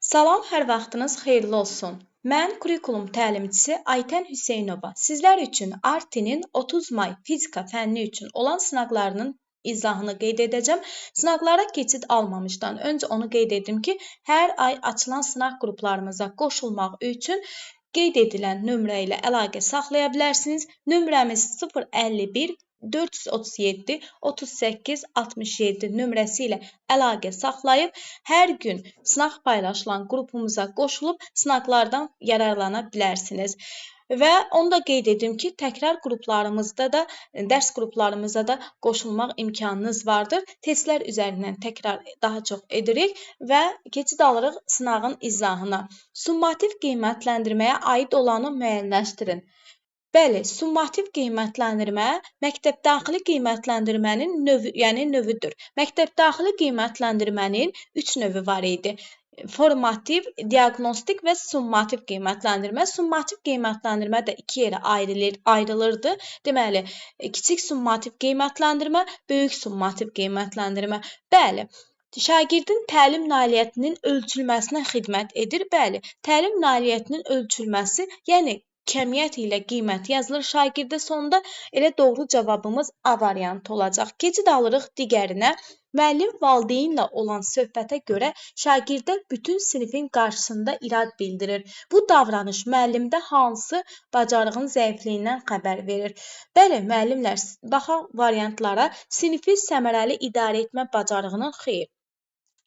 Salam, hər vaxtınız xeyirli olsun. Mən kurikulum təlimçisi Aytən Hüseynova. Sizlər üçün Artinin 30 may fizika fənni üçün olan sınaqlarının izahını qeyd edəcəm. Sınaqlara keçid almamışdan öncə onu qeyd edim ki, hər ay açılan sınaq qruplarımıza qoşulmaq üçün qeyd edilən nömrə ilə əlaqə saxlaya bilərsiniz. Nömrəmiz 051 437 38 67 nömrəsi ilə əlaqə saxlayıb hər gün sınaq paylaşılan qrupumuza qoşulub sınaqlardan yararlana bilərsiniz. Və onu da qeyd edim ki, təkrar qruplarımızda da, dərs qruplarımıza da qoşulmaq imkanınız vardır. Testlər üzərindən təkrar daha çox edirik və keçid alırıq sınağın izahına. Summativ qiymətləndirməyə aid olanı müəyyənləşdirin. Bəli, summativ qiymətləndirmə məktəbdaxili qiymətləndirmənin növüdür. Məktəbdaxili qiymətləndirmənin 3 növü var idi. Formativ, diaqnostik və summativ qiymətləndirmə. Summativ qiymətləndirmə də iki yerə ayrılırdı. Deməli, kiçik summativ qiymətləndirmə, böyük summativ qiymətləndirmə. Bəli. Şagirdin təlim nailiyyətinin ölçülməsinə xidmət edir. Bəli, təlim nailiyyətinin ölçülməsi, yəni kəmiyyət ilə qiymət yazılır şagirdə, sonunda elə doğru cavabımız A variantı olacaq. Keçid alırıq digərinə. Müəllim valideynlə olan söhbətə görə şagirdə bütün sinifin qarşısında irad bildirir. Bu davranış müəllimdə hansı bacarığın zəifliyindən xəbər verir? Bəli, müəllimlər, baxaq variantlara. Sinifi səmərəli idarə etmə bacarığının xeyr.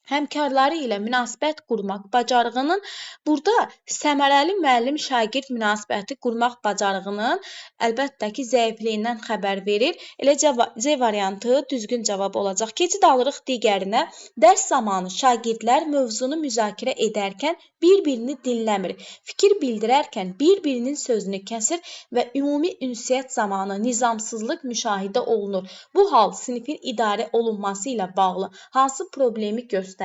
Həmkarları ilə münasibət qurmaq bacarığının, burada səmərəli müəllim-şagird münasibəti qurmaq bacarığının əlbəttə ki, zəifliyindən xəbər verir. Elə C variantı düzgün cavab olacaq. Keçid alırıq digərinə. Dərs zamanı şagirdlər mövzunu müzakirə edərkən bir-birini dinləmir. Fikir bildirərkən bir-birinin sözünü kəsir və ümumi ünsiyyət zamanı nizamsızlıq müşahidə olunur. Bu hal sinifin idarə olunması ilə bağlı hansı problemi göstərir?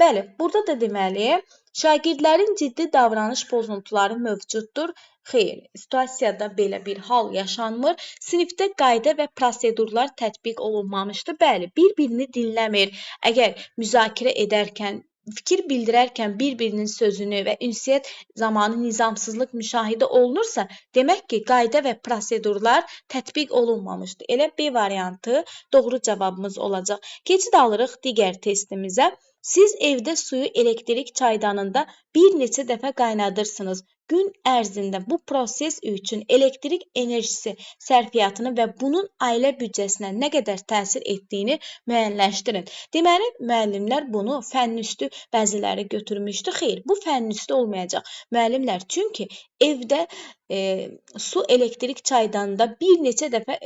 Bəli, burada da deməli, şagirdlərin ciddi davranış pozuntuları mövcuddur. Xeyr, situasiyada belə bir hal yaşanmır. Sinifdə qayda və prosedurlar tətbiq olunmamışdır. Bəli, bir-birini dinləmir. Əgər müzakirə edərkən, fikir bildirərkən bir-birinin sözünü və ünsiyyət zamanı nizamsızlıq müşahidə olunursa, demək ki, qayda və prosedurlar tətbiq olunmamışdır. Elə B variantı doğru cavabımız olacaq. Keçid alırıq digər testimizə. Siz evdə suyu elektrik çaydanında bir neçə dəfə qaynadırsınız. Gün ərzində bu proses üçün elektrik enerjisi sərfiyyatını və bunun ailə büdcəsinə nə qədər təsir etdiyini müəyyənləşdirin. Deməli, müəllimlər bunu fənnüstü bəziləri götürmüşdü. Xeyr, bu fənnüstü olmayacaq. Müəllimlər, çünki evdə su elektrik çaydanında bir neçə dəfə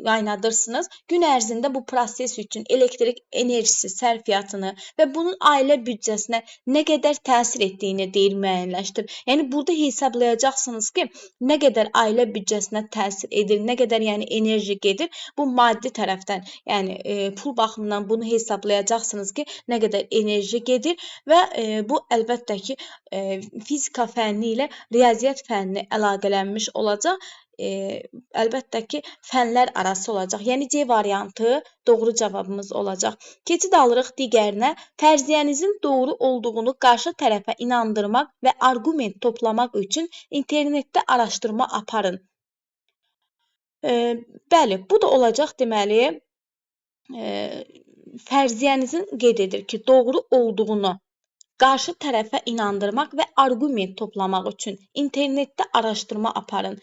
qaynadırsınız. Gün ərzində bu proses üçün elektrik enerjisi sərfiyyatını və bunun ailə büdcəsinə nə qədər təsir etdiyini deyir müəyyənləşdirin. Yəni, burada hesablayacaqsınız ki, nə qədər ailə büdcəsinə təsir edir, nə qədər enerji gedir. Bu maddi tərəfdən, pul baxımından bunu hesablayacaqsınız ki, nə qədər enerji gedir və bu əlbəttə ki, fizika fənni ilə riyaziyyat fənni əlaqələnmiş olacaq. Əlbəttə ki, fənlər arası olacaq. Yəni, C variantı doğru cavabımız olacaq. Keçid alırıq digərinə. Fərziyyənizin doğru olduğunu qarşı tərəfə inandırmaq və arqument toplamaq üçün internetdə araşdırma aparın. Bəli, bu da olacaq deməli, fərziyyənizin qeyd edir ki, doğru olduğunu qarşı tərəfə inandırmaq və arqument toplamaq üçün internetdə araşdırma aparın.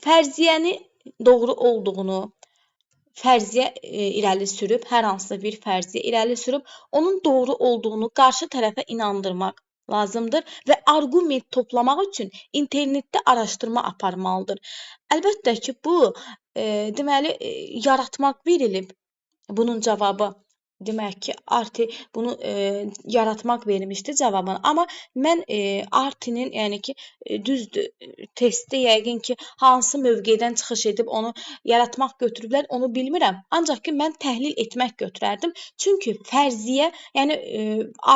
Fərziyyəni doğru olduğunu fərziyyə irəli sürüb, hər hansısa bir fərziyyə irəli sürüb, onun doğru olduğunu qarşı tərəfə inandırmaq lazımdır və arqument toplamaq üçün internetdə araşdırma aparmalıdır. Əlbəttə ki, bu deməli yaratmaq verilib. Bunun cavabı demək ki, Arti bunu yaratmaq vermişdi cavabını. Amma mən Artinin, düzdür, testdə yəqin ki, hansı mövqedən çıxış edib onu yaratmaq götürüblər, onu bilmirəm. Ancaq ki, mən təhlil etmək götürərdim. Çünki fərziyyə,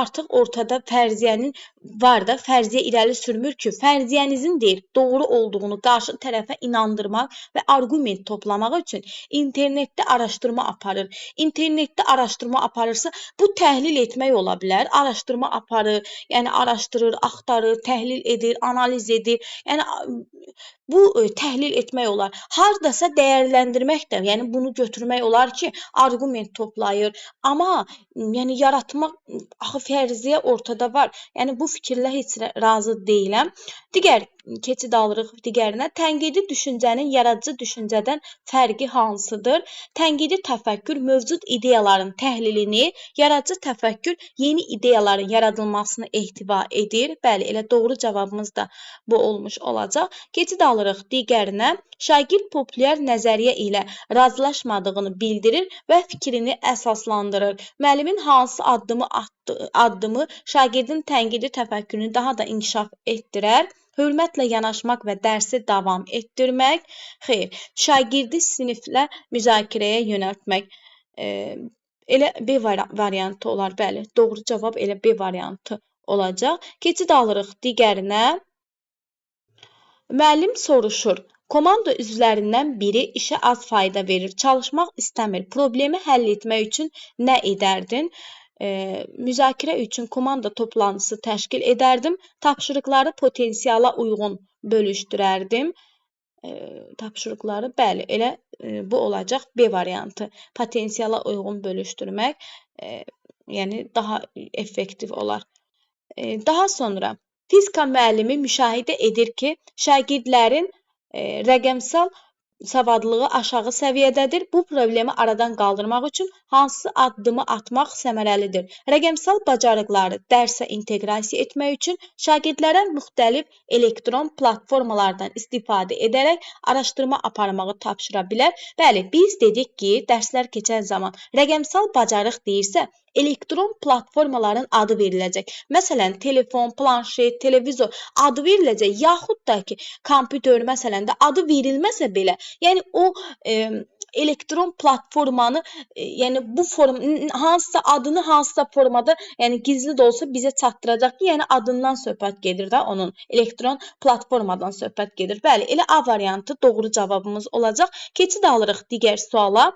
artıq ortada fərziyyənin var da fərziyyə irəli sürmür ki, fərziyyənizin deyil, doğru olduğunu qarşı tərəfə inandırmaq və arqument toplamaq üçün internetdə araşdırma aparır. İnternetdə araşdırma aparırsa, bu təhlil etmək ola bilər. Araşdırma aparır, yəni araşdırır, axtarır, təhlil edir, analiz edir. Yəni bu təhlil etmək olar. Hardasa dəyərləndirmək də, yəni bunu götürmək olar ki, arqument toplayır. Amma yəni yaratmaq axı fərziyyə ortada var. Yəni bu fikirlə heç razı deyiləm. Keçid alırıq digərinə. Tənqidi düşüncənin yaradıcı düşüncədən fərqi hansıdır? Tənqidi təfəkkür mövcud ideyaların təhlilini, yaradıcı təfəkkür yeni ideyaların yaradılmasını ehtiva edir. Bəli, elə doğru cavabımız da bu olmuş olacaq. Keçid alırıq digərinə. Şagird populyar nəzəriyyə ilə razılaşmadığını bildirir və fikrini əsaslandırır. Müəllimin hansı addımı şagirdin tənqidi təfəkkürünü daha da inkişaf etdirər? Hörmətlə yanaşmaq və dərsi davam etdirmək. Xeyr, şagirdi siniflə müzakirəyə yönəltmək. Elə B variantı olar, bəli. Doğru cavab elə B variantı olacaq. Keçid alırıq digərinə. Müəllim soruşur. Komanda üzvlərindən biri işə az fayda verir, çalışmaq istəmir. Problemi həll etmək üçün nə edərdin? Müzakirə üçün komanda toplantısı təşkil edərdim. Tapşırıqları potensiala uyğun bölüşdürərdim. Tapşırıqları, bəli, elə bu olacaq B variantı. Potensiala uyğun bölüşdürmək, yəni daha effektiv olar. Daha sonra fizika müəllimi müşahidə edir ki, şagirdlərin rəqəmsal savadlığı aşağı səviyyədədir. Bu problemi aradan qaldırmaq üçün hansı addımı atmaq səmərəlidir? Rəqəmsal bacarıqları dərsə inteqrasiya etmək üçün şagirdlərə müxtəlif elektron platformalardan istifadə edərək araşdırma aparmağı tapşıra bilər. Bəli, biz dedik ki, dərslər keçən zaman rəqəmsal bacarıq deyirsə, elektron platformaların adı veriləcək. Məsələn, telefon, planşet, televizor adı veriləcək, yaxud da ki, kompüter məsələn də adı verilməsə belə, yəni o elektron platformanı, yəni bu hansısa adını hansısa formada, yəni gizli də olsa bizə çatdıracaq ki, yəni adından söhbət gedir də onun, elektron platformadan söhbət gedir. Bəli, elə A variantı doğru cavabımız olacaq. Keçid alırıq digər suala.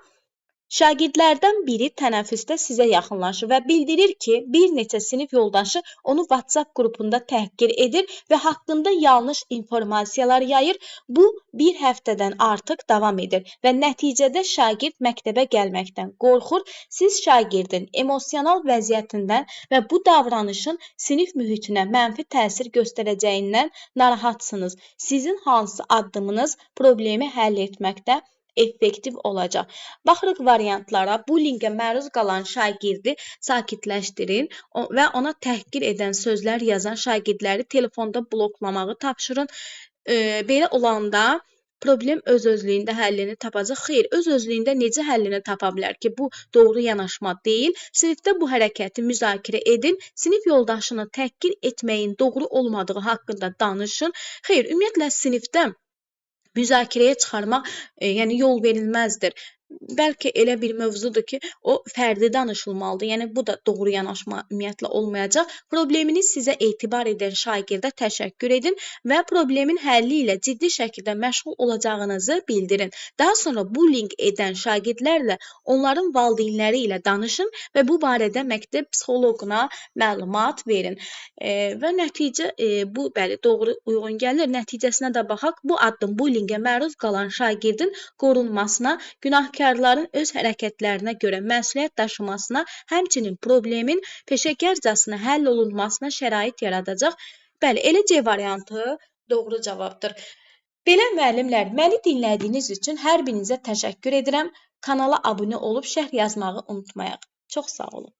Şagirdlərdən biri tənəffüsdə sizə yaxınlaşır və bildirir ki, bir neçə sinif yoldaşı onu WhatsApp qrupunda təhqir edir və haqqında yanlış informasiyalar yayır. Bu, bir həftədən artıq davam edir və nəticədə şagird məktəbə gəlməkdən qorxur. Siz şagirdin emosional vəziyyətindən və bu davranışın sinif mühitinə mənfi təsir göstərəcəyindən narahatsınız. Sizin hansı addımınız problemi həll etməkdə effektiv olacaq? Baxırıq variantlara. Bullyingə məruz qalan şagirdi sakitləşdirin və ona təhqir edən sözlər yazan şagirdləri telefonda bloklamağı tapşırın. Belə olanda problem öz-özlüyündə həllini tapacaq. Xeyr, öz-özlüyündə necə həllini tapa bilər ki, bu doğru yanaşma deyil. Sinifdə bu hərəkəti müzakirə edin. Sinif yoldaşını təhqir etməyin doğru olmadığı haqqında danışın. Xeyr, ümumiyyətlə sinifdə müzakirəyə çıxarmaq, yəni yol verilməzdir. Bəlkə elə bir mövzudur ki, o fərdi danışılmalıdır. Yəni bu da doğru yanaşma ümumiyyətlə olmayacaq. Problemini sizə etibar edən şagirdə təşəkkür edin və problemin həlli ilə ciddi şəkildə məşğul olacağınızı bildirin. Daha sonra bullying edən şagirdlərlə onların valideynləri ilə danışın və bu barədə məktəb psixoloquna məlumat verin. Və nəticə bu bəli doğru uyğun gəlir. Nəticəsinə də baxaq. Bu addım bullyingə məruz qalan şagirdin qorunmasına, günahkarların öz hərəkətlərinə görə məsuliyyət daşımasına, həmçinin problemin peşəkarcasına həll olunmasına şərait yaradacaq. Bəli, elə C variantı doğru cavabdır. Belə müəllimlər, məni dinlədiyiniz üçün hər birinizə təşəkkür edirəm. Kanala abunə olub şərh yazmağı unutmayaq. Çox sağ olun.